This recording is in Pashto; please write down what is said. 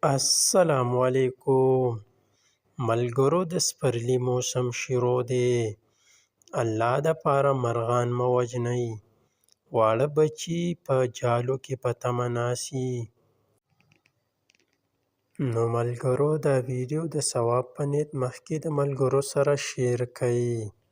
السلام علیکم. ملګرو د سپرلي موسم شروع دی. الله دپاره مرغان مه وژنئ. واړه بچي په جالو کې په تمه ناست يي. نو ملګرو دا ویډیو د ثواب په نیت مخکې د ملګرو سره شیر کړئ.